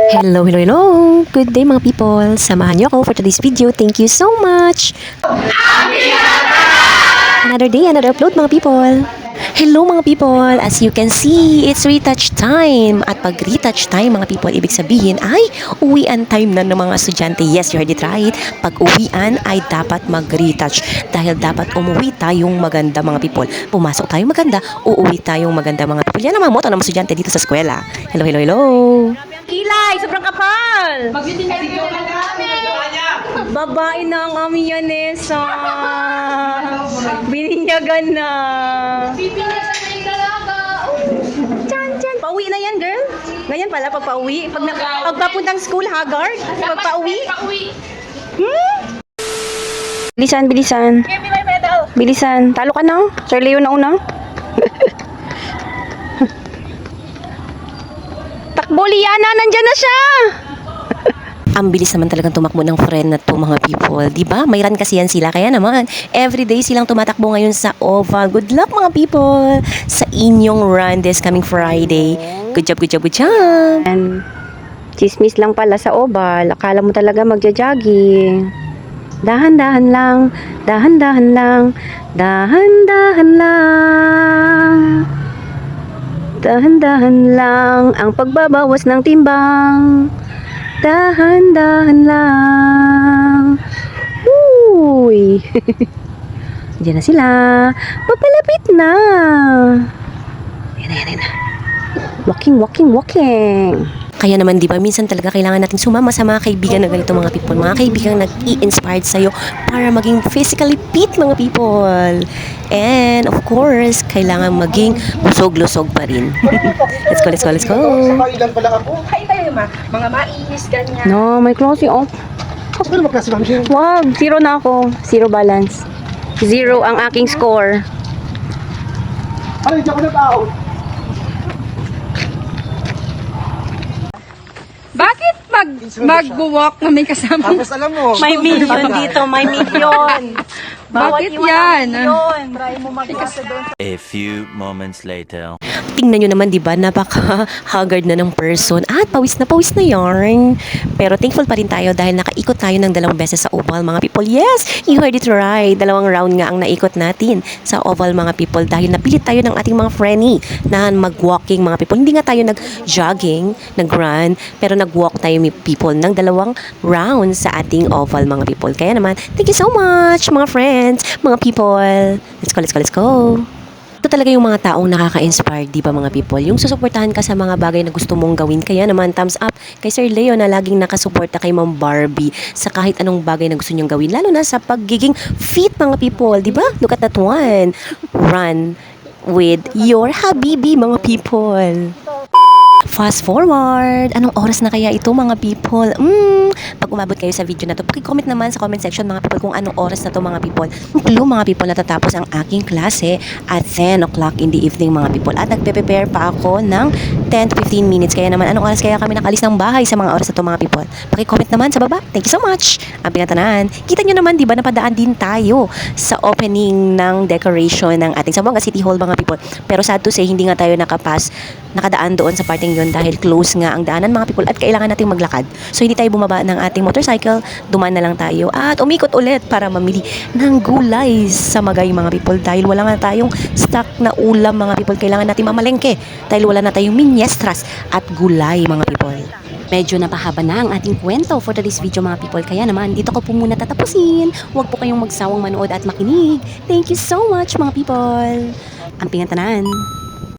Hello, hello, hello! Good day mga people! Samahan niyo ako for today's video. Thank you so much! Another day, another upload mga people! Hello mga people! As you can see, it's retouch time! At pag retouch time mga people, ibig sabihin ay uwian time na ng mga estudyante. Yes, you heard it right! Pag uwian ay dapat mag-retouch dahil dapat umuwi tayong maganda mga people. Pumasok tayong maganda, uuwi tayong maganda mga people. Yan ang mga motto ng mga estudyante dito sa eskwela. Hello, hello, hello! Kilay, sobrang kapal. Mag-video ka na. Babae na ang aming Yanesa. Bininyagan na. Pipinyagan na yung dalaga. Chan, chan. Pauwi na yan, girl. Ganyan pala pag pauwi. Pag papuntang school, haggard. Pag pauwi. Bilisan, bilisan. Bilisan. Talo ka na. Sir Leo na una. Takbo, Liana. Nandyan na siya. Ang bilis naman talagang tumakbo ng friend na to mga people. Diba? May run kasi yan sila. Kaya naman, everyday silang tumatakbo ngayon sa oval. Good luck mga people sa inyong run this coming Friday. Good job, good job, good job. And chismis lang pala sa oval. Akala mo talaga magja-jogging. Dahan-dahan lang. Dahan-dahan lang. Dahan-dahan lang. Dahan-dahan lang ang pagbabawas ng timbang. Dahan-dahan lang. Uy. Diyan na sila. Papalapit na. Ayan na, ayan na. Walking, walking, walking. Kaya naman, di ba, minsan talaga kailangan natin sumama sa mga kaibigan na ganito mga people. Mga kaibigan nag-i-inspired sa'yo para maging physically fit mga people. And of course, kailangan maging busog-lusog pa rin. Let's go, let's go, let's go. Ilan pala ako? Kain tayo mga mainis, ganyan. No, may klase off. Ano ba klase ma'am? Wag, zero na ako. Zero balance. Zero ang aking score. Ano, hindi ako nag-out. Bakit mag-walk na may kasama? Tapos alam mo. May million dito, may million. Bakit yan? A few moments later. Tingnan nyo naman, di ba, napaka-haggard na ng person at pawis na yarn. Pero thankful pa rin tayo dahil nakaikot tayo ng 2 beses sa oval, mga people. Yes, you heard it right. 2 round nga ang naikot natin sa oval, mga people, dahil napilit tayo ng ating mga frenny na mag-walking, mga people. Hindi nga tayo nag-jogging, nag-run, pero nag-walk tayo, people, ng 2 rounds sa ating oval, mga people. Kaya naman, thank you so much, mga friends, mga people. Let's go, let's go, let's go. Ito talaga yung mga taong nakaka-inspire, di ba mga people? Yung susuportahan ka sa mga bagay na gusto mong gawin. Kaya naman, thumbs up kay Sir Leo na laging nakasuporta kay Ma'am Barbie sa kahit anong bagay na gusto niyong gawin. Lalo na sa pagiging fit, mga people, di ba? Look at that one. Run with your habibi, mga people. Fast forward. Anong oras na kaya ito, mga people? Pag umabot kayo sa video na to, paki-comment naman sa comment section, mga people, kung anong oras na to, mga people. Clue, mga people, natatapos ang aking klase at 10 o'clock in the evening, mga people. At nagpe-prepare pa ako ng 10 to 15 minutes. Kaya naman, anong oras kaya kami nakalis ng bahay sa mga oras na to, mga people? Paki-comment naman sa baba. Thank you so much. Ang pinatanan. Kita nyo naman, di ba, napadaan din tayo sa opening ng decoration ng ating Zamboanga City Hall, mga people. Pero sad to say, hindi nga tayo nakadaan doon sa parting yun dahil close nga ang daanan, mga people, at kailangan nating maglakad. So hindi tayo bumaba ng ating motorcycle, dumaan na lang tayo at umikot ulit para mamili ng gulay sa Magay, mga people, dahil wala nga tayong stock na ulam, mga people. Kailangan natin mamalengke dahil wala na tayong minyestras at gulay, mga people. Medyo napahaba na ang ating kwento for today's video, mga people. Kaya naman, dito ko po muna tatapusin. Huwag po kayong magsawang manood at makinig. Thank you so much, mga people. Ang pinatanan.